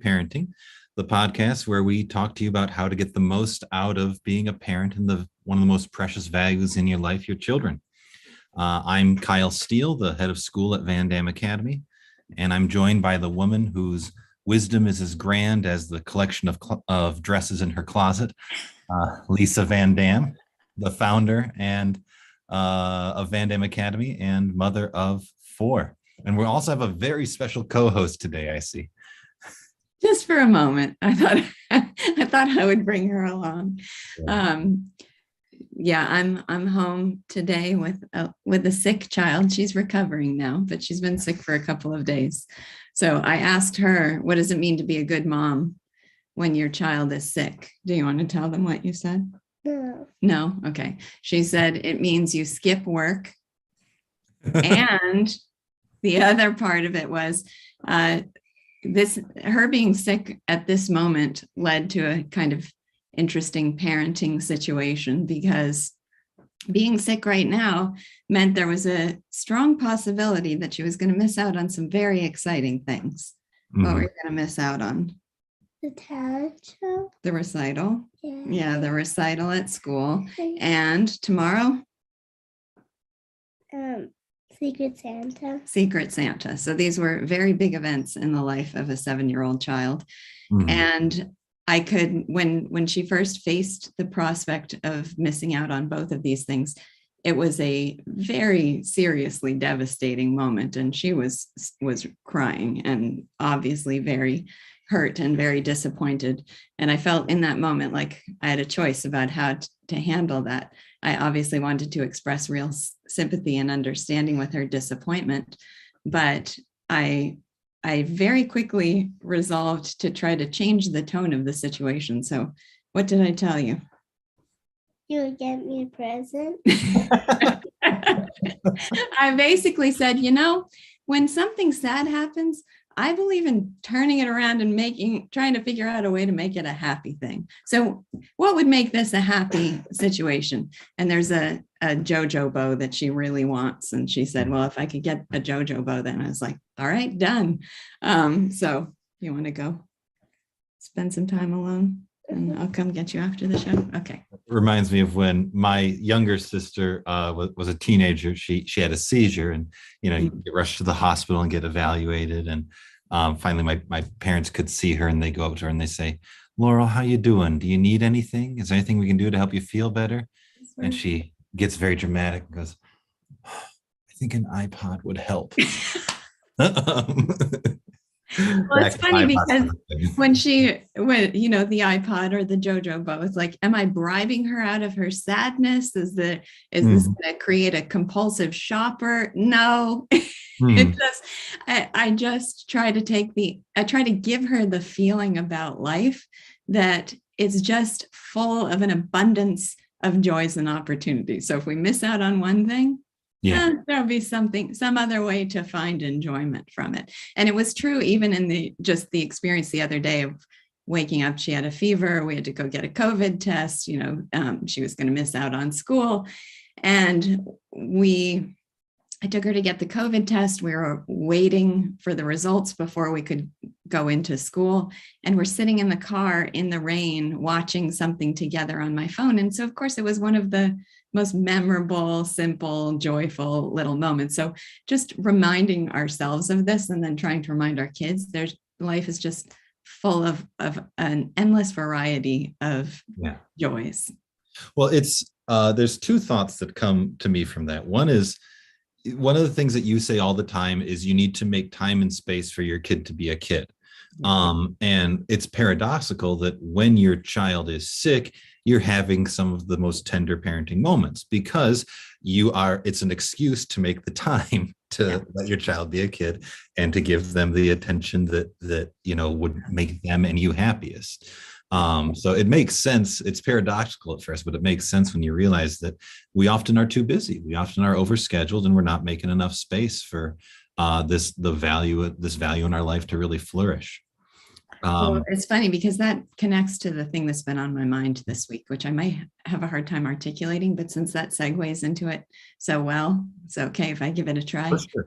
Parenting, the podcast where we talk to you about how to get the most out of being a parent and one of the most precious values in your life, your children. I'm Kyle Steele, the head of school at VanDamme Academy, and I'm joined by the woman whose wisdom is as grand as the collection of dresses in her closet, Lisa VanDamme, the founder of VanDamme Academy and mother of 4. And we also have a very special co-host today, I see. Just for a moment, I thought I would bring her along. Yeah, I'm home today with a sick child. She's recovering now, but she's been sick for a couple of days. So I asked her, what does it mean to be a good mom when your child is sick? Do you want to tell them what you said? No. No? Okay. She said it means you skip work. And the other part of it was her being sick at this moment led to a kind of interesting parenting situation, because being sick right now meant there was a strong possibility that she was going to miss out on some very exciting things. Mm-hmm. What were you going to miss out on? The talent show. The recital. Yeah, the recital at school. And tomorrow? Secret Santa. So these were very big events in the life of a 7-year-old child. Mm-hmm. And I could, when she first faced the prospect of missing out on both of these things, it was a very seriously devastating moment. And she was crying and obviously very hurt and very disappointed. And I felt in that moment like I had a choice about how to handle that. I obviously wanted to express real sympathy and understanding with her disappointment, but I very quickly resolved to try to change the tone of the situation. So what did I tell you? You would get me a present? I basically said, when something sad happens, I believe in turning it around and trying to figure out a way to make it a happy thing. So what would make this a happy situation? And there's a JoJo bow that she really wants. And she said, well, if I could get a JoJo bow, then I was like, all right, done. So you want to go spend some time alone? And I'll come get you after the show. Okay. It reminds me of when my younger sister was a teenager. She had a seizure, and you get rushed to the hospital and get evaluated. And finally, my parents could see her, and they go up to her and they say, "Laurel, how you doing? Do you need anything? Is there anything we can do to help you feel better?" And she gets very dramatic and goes, "I think an iPod would help." Well, it's funny because when the iPod or the JoJo bow, it's like, am I bribing her out of her sadness? Is this going to create a compulsive shopper? No. I just try to give her the feeling about life that it's just full of an abundance of joys and opportunities. So if we miss out on one thing, there'll be some other way to find enjoyment from it. And it was true even in the experience the other day of waking up. She had a fever. We had to go get a COVID test. She was going to miss out on school. And I took her to get the COVID test. We were waiting for the results before we could go into school. And we're sitting in the car in the rain, watching something together on my phone. And so, of course, it was one of the most memorable, simple, joyful little moments. So just reminding ourselves of this and then trying to remind our kids, life is just full of an endless variety of joys. Well, there's 2 thoughts that come to me from that. One is, one of the things that you say all the time is you need to make time and space for your kid to be a kid. And it's paradoxical that when your child is sick, you're having some of the most tender parenting moments because it's an excuse to make the time to let your child be a kid and to give them the attention that would make them and you happiest. So it makes sense. It's paradoxical at first, but it makes sense when you realize that we often are too busy. We often are overscheduled, and we're not making enough space for this value in our life to really flourish. Well, it's funny because that connects to the thing that's been on my mind this week, which I might have a hard time articulating, but since that segues into it so well, it's okay if I give it a try. For sure.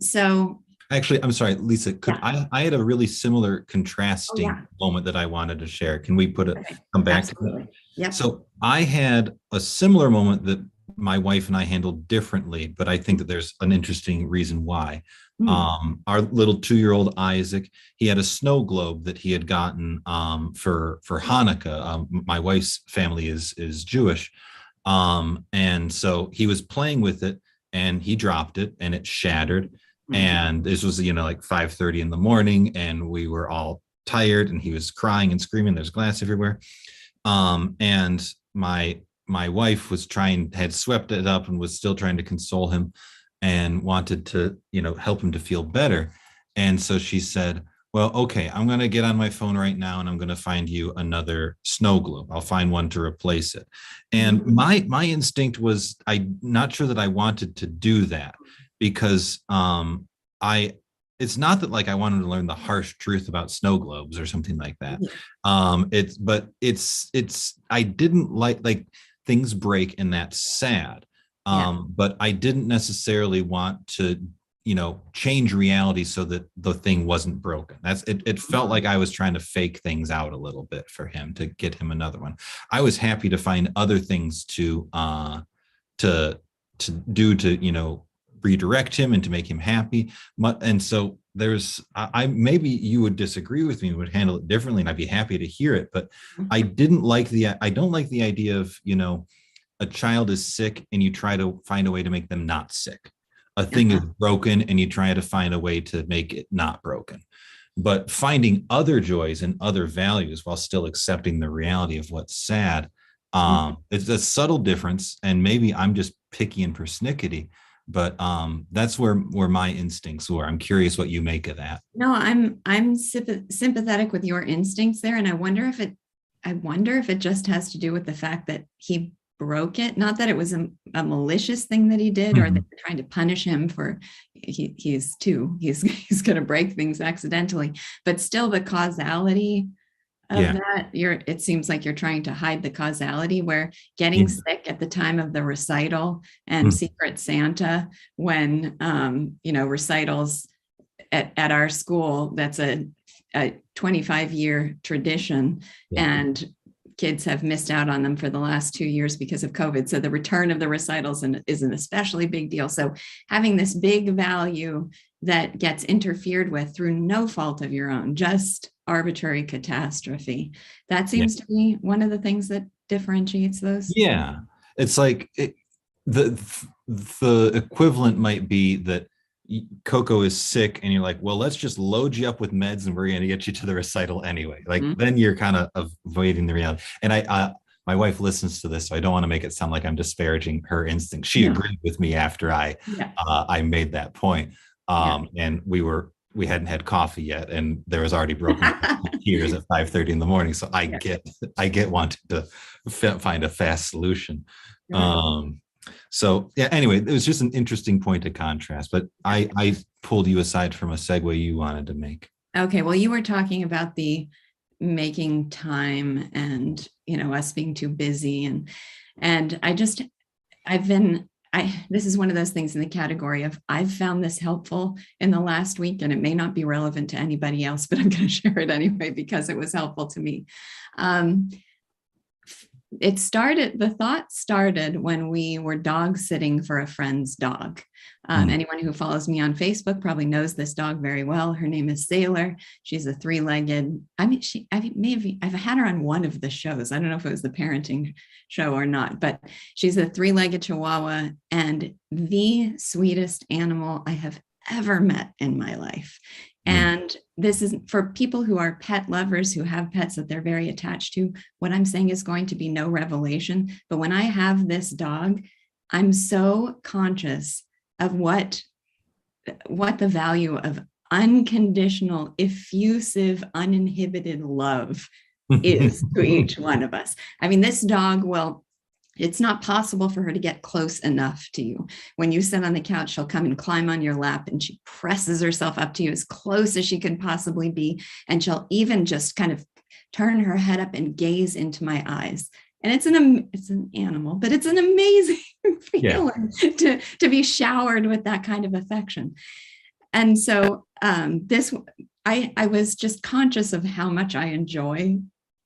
So Actually, I'm sorry, Lisa, could Yeah. I had a really similar Oh, contrasting yeah. moment that I wanted to share. Can we Okay. come back to that? Absolutely. Yep. So I had a similar moment that my wife and I handled differently, but I think that there's an interesting reason why. Mm. Our little 2-year-old Isaac, he had a snow globe that he had gotten for Hanukkah. My wife's family is Jewish, and so he was playing with it, and he dropped it, and it shattered. Mm. And this was, like 5:30 in the morning, and we were all tired, and he was crying and screaming. There's glass everywhere. And my wife had swept it up and was still trying to console him and wanted to, help him to feel better. And so she said, well, okay, I'm going to get on my phone right now, and I'm going to find you another snow globe. I'll find one to replace it. And my instinct was, I'm not sure that I wanted to do that, because I it's not that like I wanted to learn the harsh truth about snow globes or something like that. It's I didn't like things break, and that's sad. Yeah. But I didn't necessarily want to, change reality so that the thing wasn't broken. It felt like I was trying to fake things out a little bit for him to get him another one. I was happy to find other things to do to, redirect him and to make him happy. And so I maybe you would disagree with me, would handle it differently, and I'd be happy to hear it. But I don't like the idea of, a child is sick and you try to find a way to make them not sick. A thing is broken and you try to find a way to make it not broken. But finding other joys and other values while still accepting the reality of what's sad, it's a subtle difference. And maybe I'm just picky and persnickety, but that's where my instincts were. I'm curious what you make of that. No, I'm sympathetic with your instincts there, and I wonder if it just has to do with the fact that he broke it. Not that it was a malicious thing that he did, or they were trying to punish him for he's going to break things accidentally, but still the causality of that. It seems like you're trying to hide the causality, where getting sick at the time of the recital and Secret Santa, when recitals at our school, that's a 25-year tradition, and kids have missed out on them for the last 2 years because of COVID. So the return of the recitals is an especially big deal. So having this big value that gets interfered with through no fault of your own, just arbitrary catastrophe, that seems to be one of the things that differentiates those. Yeah, it's like the equivalent might be that Coco is sick and you're like, well, let's just load you up with meds and we're going to get you to the recital anyway. Like then you're kind of avoiding the reality. And my wife listens to this, so I don't want to make it sound like I'm disparaging her instinct. She agreed with me after I made that point. And we hadn't had coffee yet, and there was already broken tears at 5:30 in the morning. So I get wanting to find a fast solution. So yeah, anyway, it was just an interesting point of contrast, but I pulled you aside from a segue you wanted to make. Okay. Well, you were talking about the making time and, us being too busy. And this is one of those things in the category of, I've found this helpful in the last week, and it may not be relevant to anybody else, but I'm going to share it anyway, because it was helpful to me. The thought started when we were dog sitting for a friend's dog. Anyone who follows me on Facebook probably knows this dog very well. Her name is Sailor. She's a three-legged. I've had her on one of the shows. I don't know if it was the parenting show or not, but she's a three-legged Chihuahua and the sweetest animal I have ever met in my life. And this is for people who are pet lovers, who have pets that they're very attached to. What I'm saying is going to be no revelation. But when I have this dog, I'm so conscious of what the value of unconditional, effusive, uninhibited love is to each one of us. I mean, this dog it's not possible for her to get close enough to you. When you sit on the couch, she'll come and climb on your lap, and she presses herself up to you as close as she can possibly be. And she'll even just kind of turn her head up and gaze into my eyes. And it's an animal, but it's an amazing feeling to be showered with that kind of affection. And so I was just conscious of how much I enjoy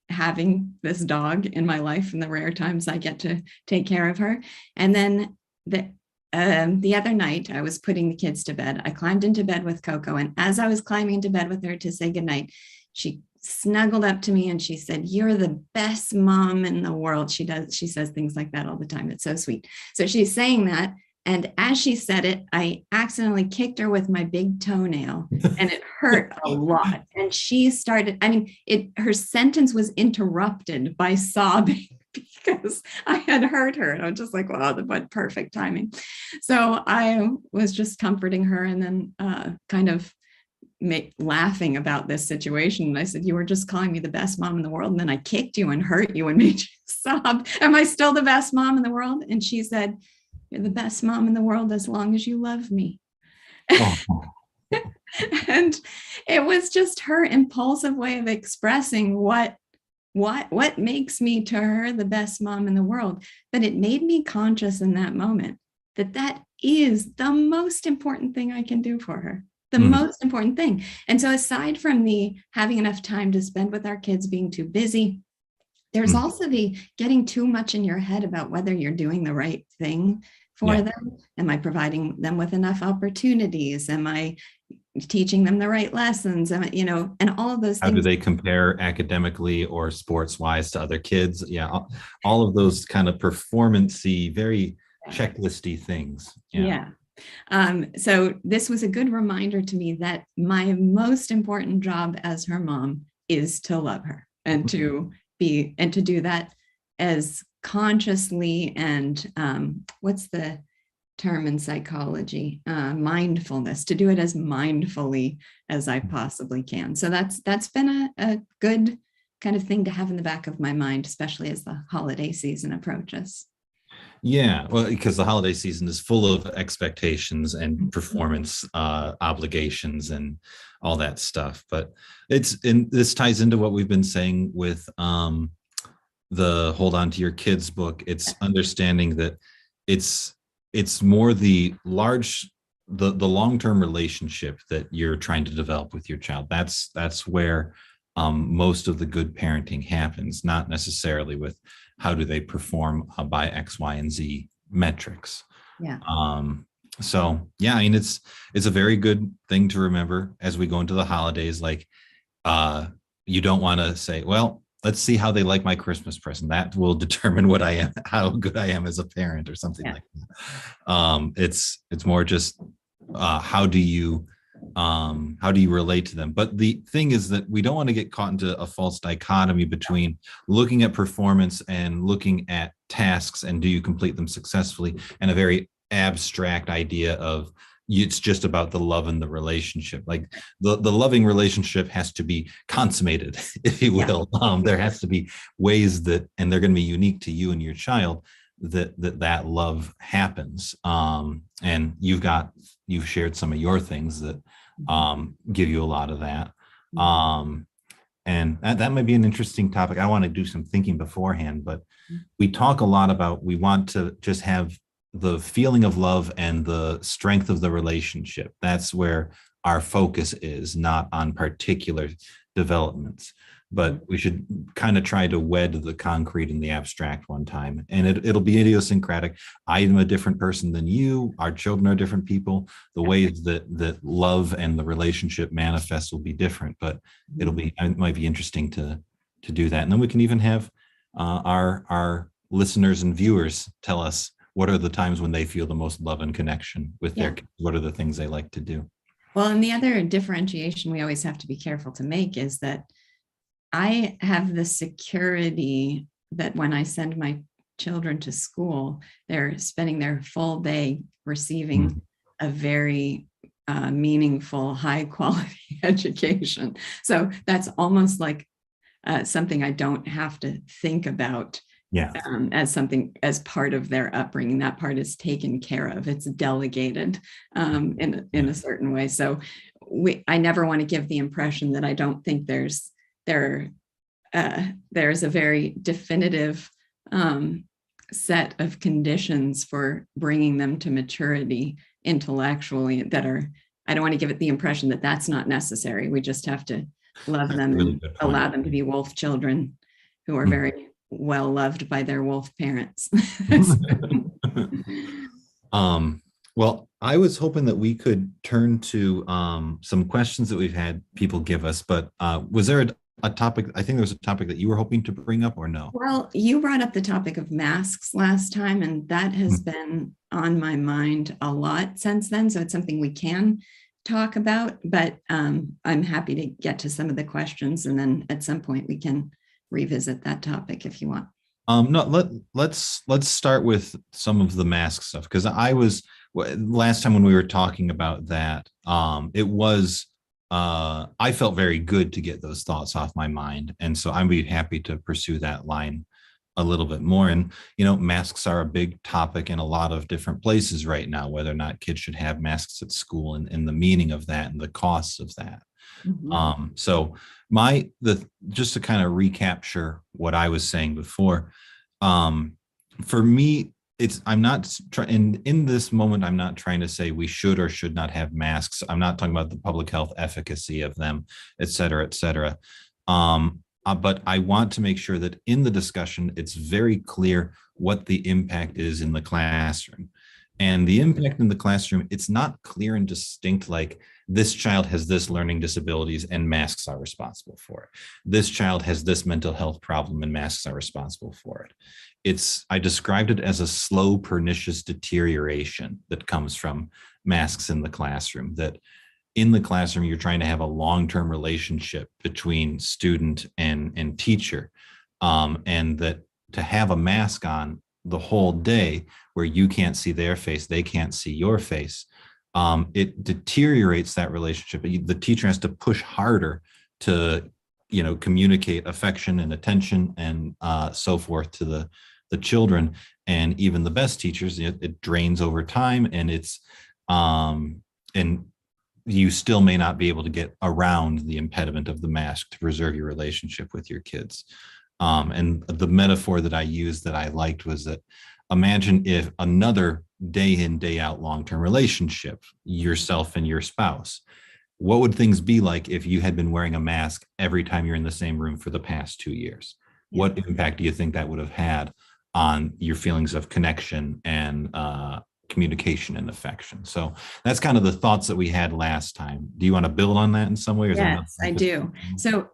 having this dog in my life and the rare times I get to take care of her. And then the other night I was putting the kids to bed. I climbed into bed with Coco, and as I was climbing into bed with her to say goodnight, she snuggled up to me and she said, "You're the best mom in the world." She says things like that all the time. It's so sweet. So she's saying that. And as she said it, I accidentally kicked her with my big toenail, and it hurt a lot. And she started, her sentence was interrupted by sobbing because I had hurt her. And I was just like, wow, what perfect timing. So I was just comforting her, and then kind of laughing about this situation. And I said, "You were just calling me the best mom in the world, and then I kicked you and hurt you and made you sob. Am I still the best mom in the world?" And she said, "You're the best mom in the world as long as you love me." Oh. And it was just her impulsive way of expressing what makes me to her the best mom in the world. But it made me conscious in that moment that is the most important thing I can do for her. The most important thing. And so aside from the having enough time to spend with our kids being too busy, there's also the getting too much in your head about whether you're doing the right thing for them. Am I providing them with enough opportunities? Am I teaching them the right lessons? And all of those things. How do they compare academically or sports wise to other kids? Yeah. All of those kind of performance-y, very checklisty things. Yeah. So this was a good reminder to me that my most important job as her mom is to love her and to do that as consciously and what's the term in psychology? Mindfulness, to do it as mindfully as I possibly can. So that's been a good kind of thing to have in the back of my mind, especially as the holiday season approaches. Yeah, well, because the holiday season is full of expectations and performance obligations and all that stuff. But this ties into what we've been saying with the Hold On to Your Kids book. It's understanding that it's more the long-term relationship that you're trying to develop with your child. That's where most of the good parenting happens, not necessarily with how do they perform by X, Y, and Z metrics. Yeah. So yeah, I mean, it's a very good thing to remember as we go into the holidays. Like, you don't want to say, "Well, let's see how they like my Christmas present. That will determine what I am, how good I am as a parent," or something like that. It's more just how do you relate to them? But the thing is that we don't want to get caught into a false dichotomy between looking at performance and looking at tasks and do you complete them successfully, and a very abstract idea of it's just about the love and the relationship. Like the loving relationship has to be consummated, if you will. There has to be ways that, and they're going to be unique to you and your child, that love happens. And you've shared some of your things that give you a lot of that. And that might be an interesting topic. I want to do some thinking beforehand, but we talk a lot about, we want to just have the feeling of love and the strength of the relationship. That's where our focus is, not on particular developments. But we should kind of try to wed the concrete and the abstract one time. And it'll be idiosyncratic. I am a different person than you. Our children are different people. The ways that love and the relationship manifests will be different, but it might be interesting to do that. And then we can even have our listeners and viewers tell us what are the times when they feel the most love and connection with their kids. What are the things they like to do? Well, and the other differentiation we always have to be careful to make is that I have the security that when I send my children to school, they're spending their full day receiving a very meaningful, high quality education. So that's almost like something I don't have to think about as part of their upbringing. That part is taken care of. It's delegated in a certain way. So I never want to give the impression that I don't think there's a very definitive set of conditions for bringing them to maturity intellectually that are I don't want to give it the impression that that's not necessary. We just have to love them really and good point. allow them to be wolf children who are very well loved by their wolf parents. Well, I was hoping that we could turn to some questions that we've had people give us, but was there a topic? I think there was a topic that you were hoping to bring up, or no? Well, you brought up the topic of masks last time, and that has been on my mind a lot since then. So it's something we can talk about, but I'm happy to get to some of the questions, and then at some point we can revisit that topic if you want. No, let's start with some of the mask stuff, because last time when we were talking about that, it was I felt very good to get those thoughts off my mind, and so I'd be happy to pursue that line a little bit more. And masks are a big topic in a lot of different places right now, whether or not kids should have masks at school, and the meaning of that and the costs of that. So just to kind of recapture what I was saying before, for me, I'm not trying in this moment, I'm not trying to say we should or should not have masks. I'm not talking about the public health efficacy of them, et cetera, et cetera. But I want to make sure that in the discussion, it's very clear what the impact is in the classroom. And the impact in the classroom, it's not clear and distinct, like this child has this learning disabilities and masks are responsible for it. This child has this mental health problem and masks are responsible for it. I described it as a slow, pernicious deterioration that comes from masks in the classroom, that in the classroom, you're trying to have a long-term relationship between student and teacher. And that to have a mask on the whole day where you can't see their face, they can't see your face, it deteriorates that relationship. The teacher has to push harder to, communicate affection and attention and so forth to the children. And even the best teachers, it drains over time, and and you still may not be able to get around the impediment of the mask to preserve your relationship with your kids. And the metaphor that I used that I liked was that imagine if another day in, day out long-term relationship, yourself and your spouse, what would things be like if you had been wearing a mask every time you're in the same room for the past 2 years? Yeah. What impact do you think that would have had on your feelings of connection and communication and affection? So that's kind of the thoughts that we had last time. Do you want to build on that in some way? Yes, I do. So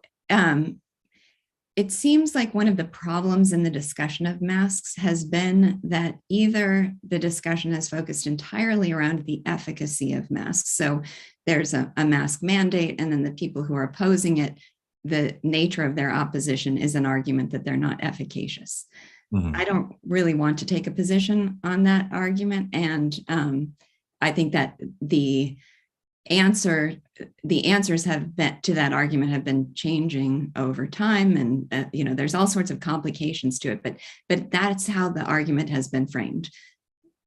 it seems like one of the problems in the discussion of masks has been that either the discussion has focused entirely around the efficacy of masks. So there's a mask mandate, and then the people who are opposing it, the nature of their opposition is an argument that they're not efficacious. I don't really want to take a position on that argument. And I think that the answers have been to that argument have been changing over time. And, there's all sorts of complications to it, but that's how the argument has been framed.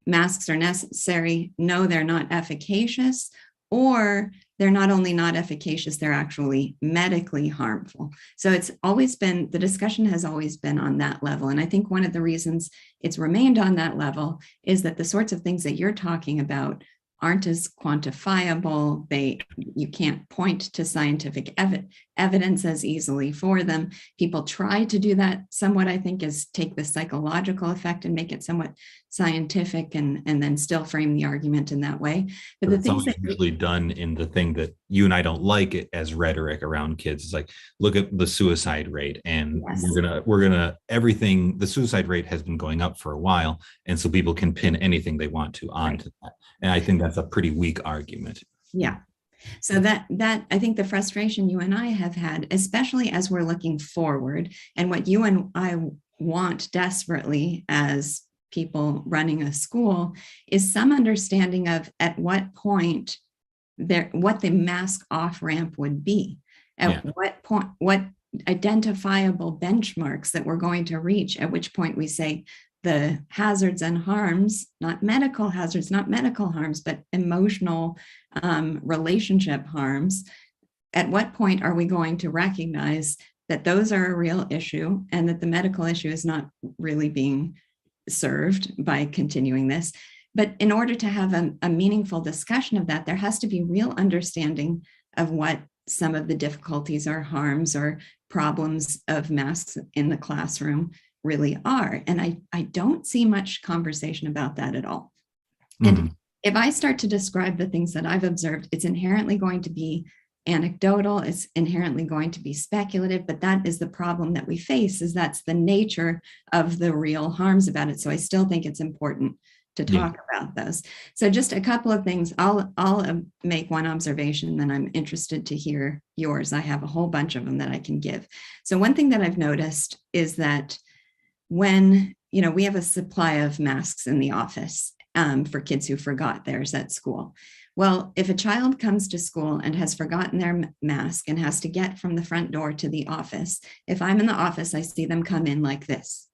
Masks are necessary. No, they're not efficacious, or they're not only not efficacious, they're actually medically harmful. So the discussion has always been on that level. And I think one of the reasons it's remained on that level is that the sorts of things that you're talking about aren't as quantifiable. You can't point to scientific evidence as easily for them. People try to do that somewhat, I think, is take the psychological effect and make it somewhat scientific and then still frame the argument in that way. But the things that usually done in the thing that you and I don't like it as rhetoric around kids is like, look at the suicide rate, and yes, we're gonna everything. The suicide rate has been going up for a while, and so people can pin anything they want to onto that. And I think that's a pretty weak argument. Yeah. So that I think the frustration you and I have had, especially as we're looking forward, and what you and I want desperately as people running a school, is some understanding of at what point what the mask off ramp would be, at what point, what identifiable benchmarks that we're going to reach, at which point we say the hazards and harms, not medical hazards, not medical harms, but emotional relationship harms. At what point are we going to recognize that those are a real issue and that the medical issue is not really being served by continuing this? but in order to have a meaningful discussion of that, there has to be real understanding of what some of the difficulties or harms or problems of masks in the classroom really are. And I don't see much conversation about that at all. And if I start to describe the things that I've observed, it's inherently going to be anecdotal, it's inherently going to be speculative, but that is the problem that we face, is that's the nature of the real harms about it. So I still think it's important to talk about those. So just a couple of things. I'll make one observation, then I'm interested to hear yours. I have a whole bunch of them that I can give. So one thing that I've noticed is that when, we have a supply of masks in the office for kids who forgot theirs at school. Well, if a child comes to school and has forgotten their mask and has to get from the front door to the office, if I'm in the office, I see them come in like this.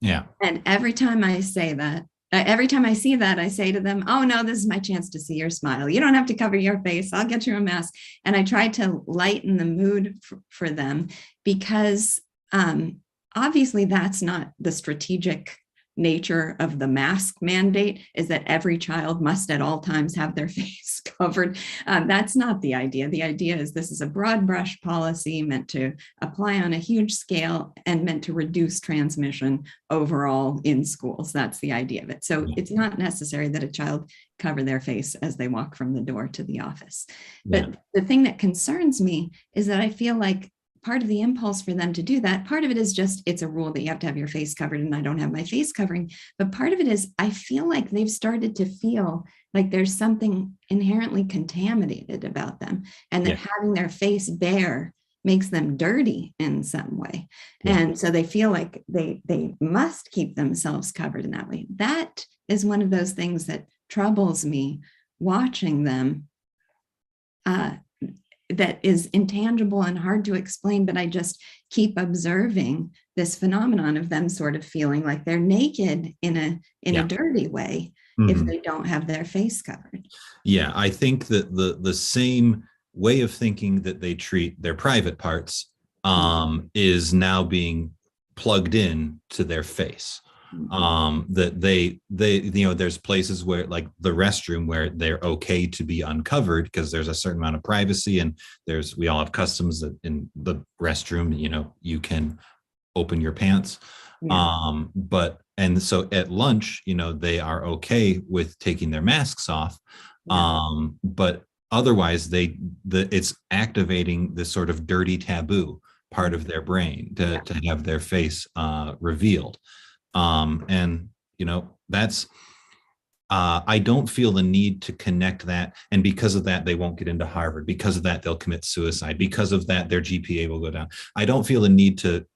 Yeah. And every time I say that, every time I see that, I say to them, oh no, this is my chance to see your smile. You don't have to cover your face. I'll get you a mask. And I try to lighten the mood for them, because obviously that's not the strategic nature of the mask mandate, is that every child must at all times have their face covered. That's not the idea. The idea is this is a broad brush policy meant to apply on a huge scale and meant to reduce transmission overall in schools. That's the idea of it. So it's not necessary that a child cover their face as they walk from the door to the office. But the thing that concerns me is that I feel like part of the impulse for them to do that, part of it is just, it's a rule that you have to have your face covered, and I don't have my face covering. But part of it is, I feel like they've started to feel like there's something inherently contaminated about them, and that having their face bare makes them dirty in some way. And so they feel like they must keep themselves covered in that way. That is one of those things that troubles me watching them. That is intangible and hard to explain, but I just keep observing this phenomenon of them sort of feeling like they're naked in a dirty way if they don't have their face covered. Yeah, I think that the same way of thinking that they treat their private parts is now being plugged in to their face. That they there's places where, like the restroom, where they're okay to be uncovered because there's a certain amount of privacy, and we all have customs that in the restroom, you can open your pants. And so at lunch, they are okay with taking their masks off. But otherwise it's activating this sort of dirty taboo part of their brain to have their face revealed. And that's I don't feel the need to connect that, and because of that they won't get into Harvard, because of that they'll commit suicide, because of that their GPA will go down. I don't feel the need to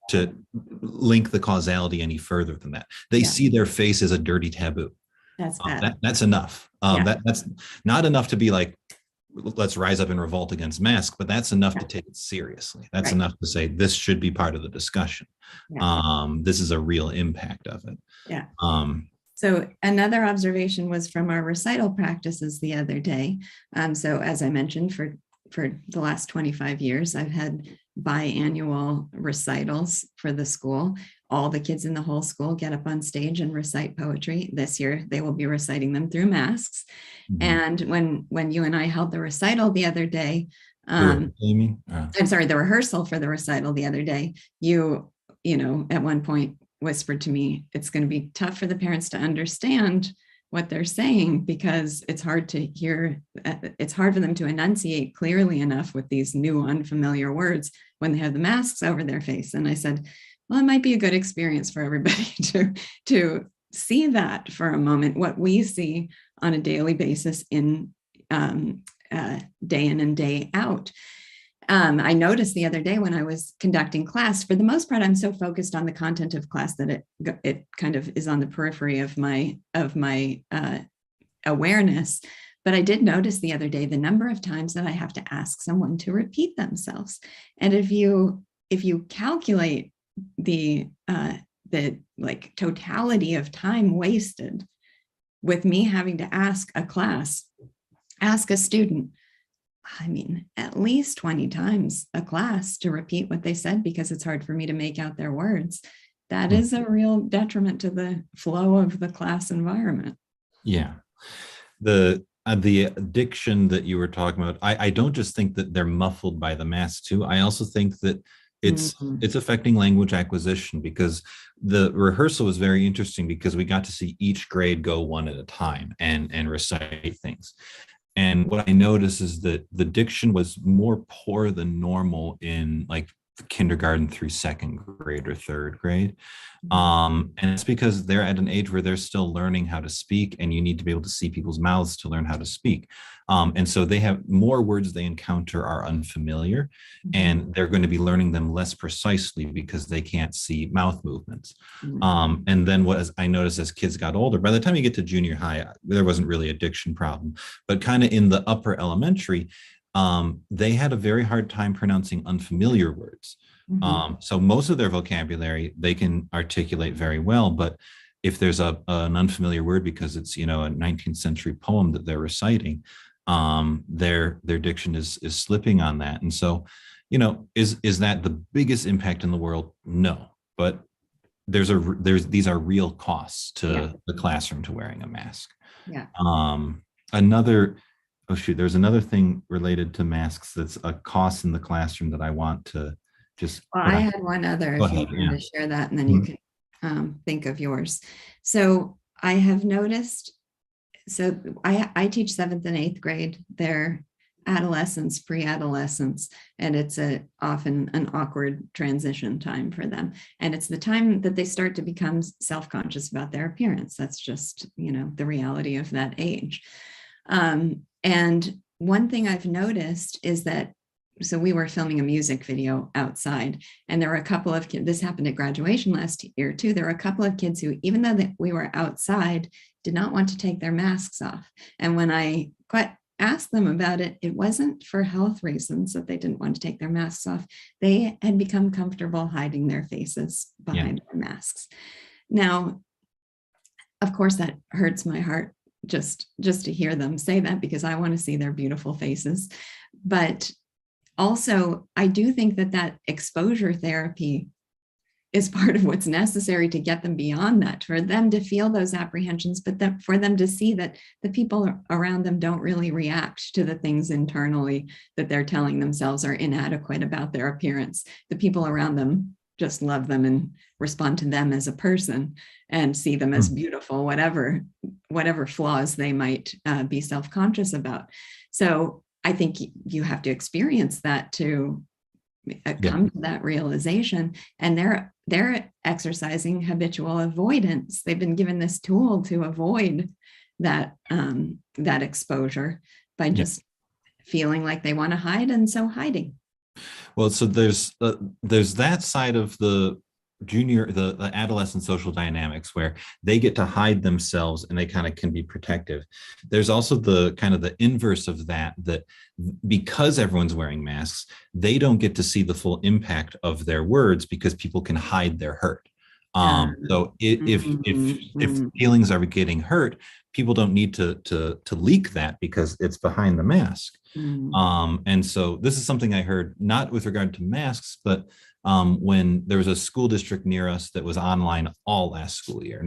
link the causality any further than that. They see their face as a dirty taboo. That's bad. That's enough. That's not enough to be like, let's rise up and revolt against masks, but that's enough to take it seriously. That's enough to say this should be part of the discussion. This is a real impact of it. So another observation was from our recital practices the other day. So as I mentioned, for the last 25 years, I've had biannual recitals for the school. All the kids in the whole school get up on stage and recite poetry. This year, they will be reciting them through masks. And when you and I held the recital the other day, I'm sorry, the rehearsal for the recital the other day, you at one point whispered to me, it's going to be tough for the parents to understand what they're saying, because it's hard to hear, it's hard for them to enunciate clearly enough with these new unfamiliar words when they have the masks over their face. And I said, well, it might be a good experience for everybody to see that for a moment, what we see on a daily basis in day in and day out. I noticed the other day when I was conducting class, for the most part, I'm so focused on the content of class that it kind of is on the periphery of my awareness. But I did notice the other day the number of times that I have to ask someone to repeat themselves. And if you calculate the like totality of time wasted with me having to ask a student, I mean, at least 20 times a class to repeat what they said because it's hard for me to make out their words. That is a real detriment to the flow of the class environment. Yeah. The addiction that you were talking about, I don't just think that they're muffled by the mask too. I also think that Mhm. it's affecting language acquisition, because the rehearsal was very interesting because we got to see each grade go one at a time and recite things. And what I noticed is that the diction was more poor than normal in like kindergarten through second grade or third grade. And it's because they're at an age where they're still learning how to speak, and you need to be able to see people's mouths to learn how to speak. And so they have more words they encounter are unfamiliar, and they're going to be learning them less precisely because they can't see mouth movements. And then what I noticed as kids got older, by the time you get to junior high, there wasn't really a diction problem, but kind of in the upper elementary, they had a very hard time pronouncing unfamiliar words. So most of their vocabulary they can articulate very well, but if there's an unfamiliar word because it's, you know, a 19th century poem that they're reciting, their diction is slipping on that. And so, you know, is that the biggest impact in the world? No, but there's these are real costs to the classroom to wearing a mask. Yeah. Another oh shoot, there's another thing related to masks that's a cost in the classroom that I want to just Well, I had one other, go if you ahead. want to share that, and then you can think of yours. So I have noticed, so I teach 7th and 8th grade. They're adolescents, pre-adolescents, and it's often an awkward transition time for them. And it's the time that they start to become self-conscious about their appearance. That's just, you know, the reality of that age. And one thing I've noticed is that, so we were filming a music video outside, and there were a couple of kids, this happened at graduation last year too. There were a couple of kids who, even though we were outside, did not want to take their masks off. And when I asked them about it, it wasn't for health reasons that they didn't want to take their masks off. They had become comfortable hiding their faces behind their masks. Now, of course, that hurts my heart just to hear them say that, because I want to see their beautiful faces. But also, I do think that exposure therapy is part of what's necessary to get them beyond that, for them to feel those apprehensions, but for them to see that the people around them don't really react to the things internally that they're telling themselves are inadequate about their appearance. The people around them just love them and respond to them as a person and see them as beautiful, whatever flaws they might be self-conscious about. So I think you have to experience that to come to that realization. And they're exercising habitual avoidance. They've been given this tool to avoid that exposure by just feeling like they want to hide, and so hiding. Well, so there's that side of the adolescent social dynamics where they get to hide themselves and they kind of can be protective. There's also the kind of the inverse of that because everyone's wearing masks, they don't get to see the full impact of their words because people can hide their hurt. So if feelings are getting hurt, people don't need to leak that because it's behind the mask. And so this is something I heard, not with regard to masks, but when there was a school district near us that was online all last school year,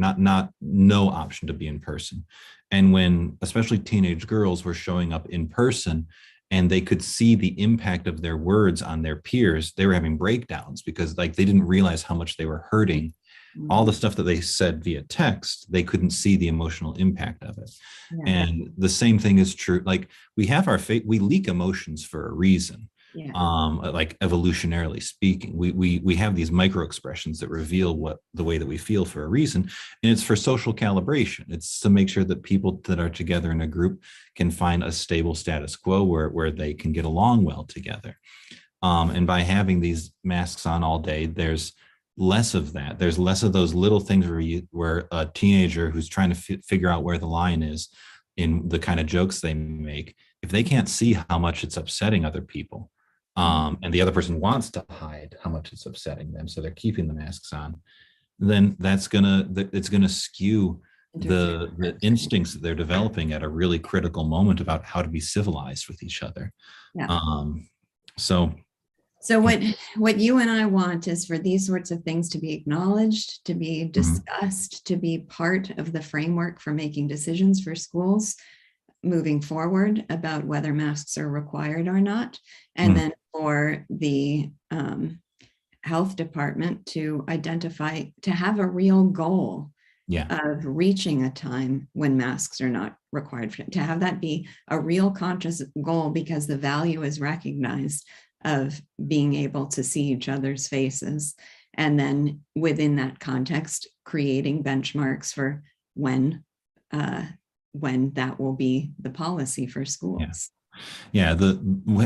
no option to be in person. And when especially teenage girls were showing up in person and they could see the impact of their words on their peers, they were having breakdowns because like they didn't realize how much they were hurting. All the stuff that they said via text, they couldn't see the emotional impact of it. And the same thing is true. Like we have we leak emotions for a reason. Like evolutionarily speaking, we have these micro expressions that reveal the way that we feel for a reason, and it's for social calibration. It's to make sure that people that are together in a group can find a stable status quo where they can get along well together. And by having these masks on all day, there's less of that. There's less of those little things where a teenager who's trying to figure out where the line is in the kind of jokes they make, if they can't see how much it's upsetting other people, and the other person wants to hide how much it's upsetting them, so they're keeping the masks on, then it's gonna skew the instincts that they're developing at a really critical moment about how to be civilized with each other. So So what you and I want is for these sorts of things to be acknowledged, to be discussed, to be part of the framework for making decisions for schools moving forward about whether masks are required or not. And then for the health department to identify, to have a real goal of reaching a time when masks are not required, to have that be a real conscious goal, because the value is recognized of being able to see each other's faces. And then within that context, creating benchmarks for when that will be the policy for schools. Yeah,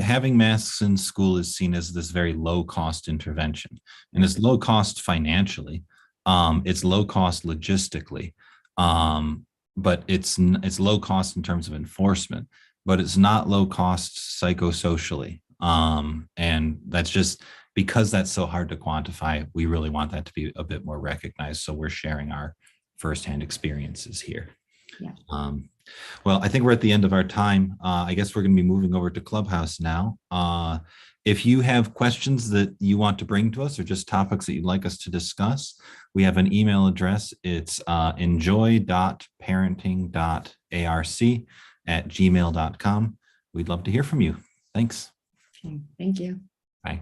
having masks in school is seen as this very low cost intervention, and it's low cost financially. It's low cost logistically, but it's low cost in terms of enforcement, but it's not low cost psychosocially. And that's just because that's so hard to quantify. We really want that to be a bit more recognized. So we're sharing our firsthand experiences here. Yeah. Well, I think we're at the end of our time. I guess we're going to be moving over to Clubhouse now. If you have questions that you want to bring to us or just topics that you'd like us to discuss, we have an email address. It's enjoy.parenting.arc@gmail.com. We'd love to hear from you. Thanks. Okay, thank you. Bye.